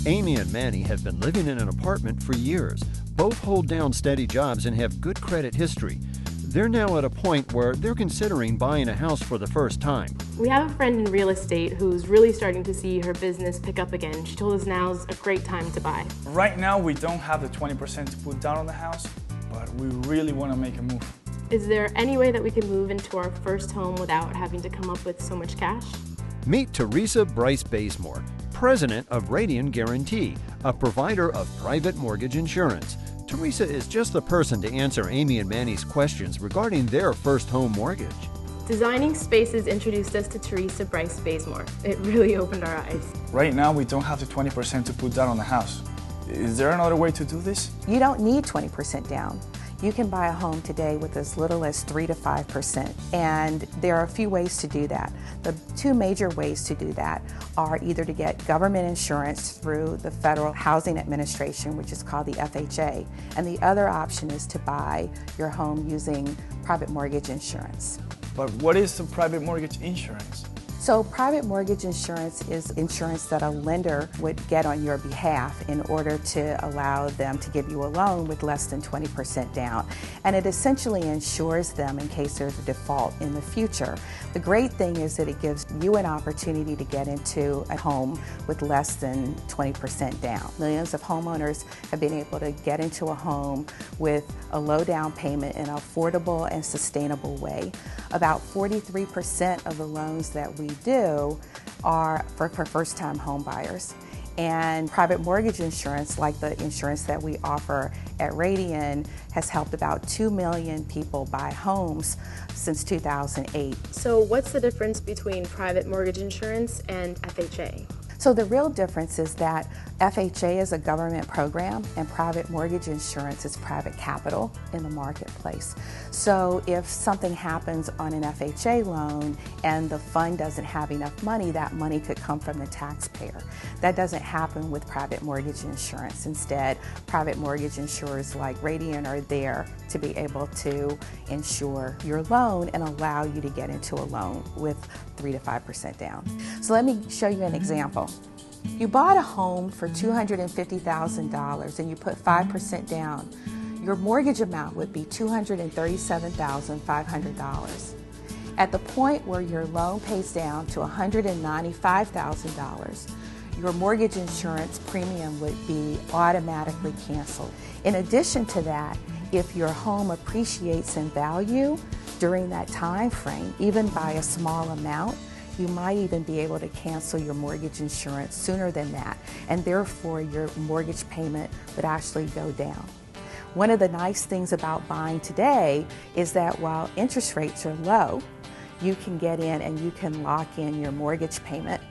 Amy and Manny have been living in an apartment for years. Both hold down steady jobs and have good credit history. They're now at a point where they're considering buying a house for the first time. We have a friend in real estate who's really starting to see her business pick up again. She told us now's a great time to buy. Right now we don't have the 20% to put down on the house, but we really want to make a move. Is there any way that we can move into our first home without having to come up with so much cash? Meet Teresa Bryce Bazemore, president of Radian Guarantee, a provider of private mortgage insurance. Teresa is just the person to answer Amy and Manny's questions regarding their first home mortgage. Designing Spaces introduced us to Teresa Bryce Bazemore. It really opened our eyes. Right now we don't have the 20% to put down on the house. Is there another way to do this? You don't need 20% down. You can buy a home today with as little as 3 to 5%, and there are a few ways to do that. The two major ways to do that are either to get government insurance through the Federal Housing Administration, which is called the FHA, and the other option is to buy your home using private mortgage insurance. But what is the private mortgage insurance? So private mortgage insurance is insurance that a lender would get on your behalf in order to allow them to give you a loan with less than 20% down. And it essentially insures them in case there's a default in the future. The great thing is that it gives you an opportunity to get into a home with less than 20% down. Millions of homeowners have been able to get into a home with a low down payment in an affordable and sustainable way. About 43% of the loans that we do are for first-time home buyers. And private mortgage insurance, like the insurance that we offer at Radian, has helped about 2 million people buy homes since 2008. So what's the difference between private mortgage insurance and FHA? So the real difference is that FHA is a government program and private mortgage insurance is private capital in the marketplace. So if something happens on an FHA loan and the fund doesn't have enough money, that money could come from the taxpayer. That doesn't happen with private mortgage insurance. Instead, private mortgage insurers like Radian are there to be able to insure your loan and allow you to get into a loan with 3 to 5% down. So let me show you an example. You bought a home for $250,000 and you put 5% down. Your mortgage amount would be $237,500. At the point where your loan pays down to $195,000, your mortgage insurance premium would be automatically canceled. In addition to that, if your home appreciates in value during that time frame, even by a small amount, you might even be able to cancel your mortgage insurance sooner than that, and therefore your mortgage payment would actually go down. One of the nice things about buying today is that while interest rates are low, you can get in and you can lock in your mortgage payment,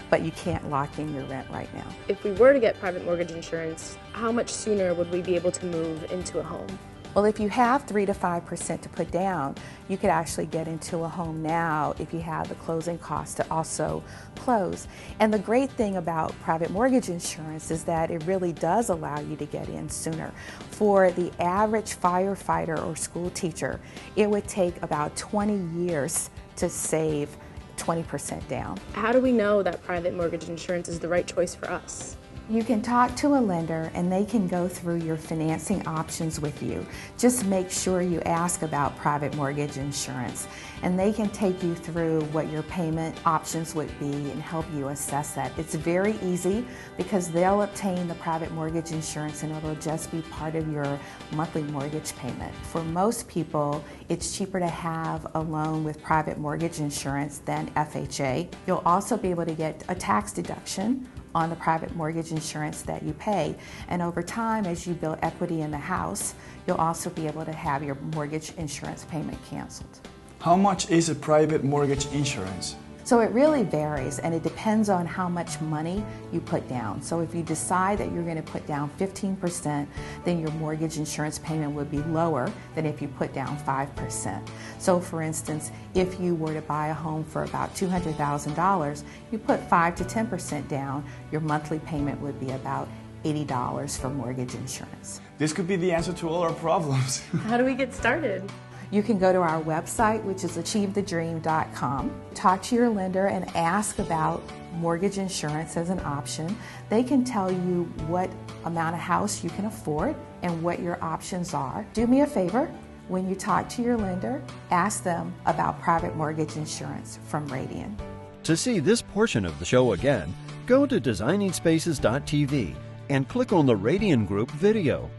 but you can't lock in your rent right now. If we were to get private mortgage insurance, how much sooner would we be able to move into a home? Well, if you have 3 to 5% to put down, you could actually get into a home now if you have the closing costs to also close. And the great thing about private mortgage insurance is that it really does allow you to get in sooner. For the average firefighter or school teacher, it would take about 20 years to save 20% down. How do we know that private mortgage insurance is the right choice for us? You can talk to a lender and they can go through your financing options with you. Just make sure you ask about private mortgage insurance, and they can take you through what your payment options would be and help you assess that. It's very easy because they'll obtain the private mortgage insurance and it'll just be part of your monthly mortgage payment. For most people, it's cheaper to have a loan with private mortgage insurance than FHA. You'll also be able to get a tax deduction on the private mortgage insurance that you pay. And over time, as you build equity in the house, you'll also be able to have your mortgage insurance payment canceled. How much is a private mortgage insurance? So it really varies, and it depends on how much money you put down. So if you decide that you're going to put down 15%, then your mortgage insurance payment would be lower than if you put down 5%. So for instance, if you were to buy a home for about $200,000, you put 5 to 10% down, your monthly payment would be about $80 for mortgage insurance. This could be the answer to all our problems. How do we get started? You can go to our website, which is achievethedream.com. Talk to your lender and ask about mortgage insurance as an option. They can tell you what amount of house you can afford and what your options are. Do me a favor, when you talk to your lender, ask them about private mortgage insurance from Radian. To see this portion of the show again, go to designingspaces.tv and click on the Radian Group video.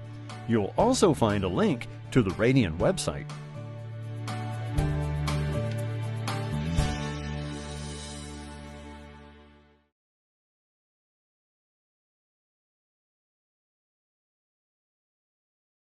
You'll also find a link to the Radian website.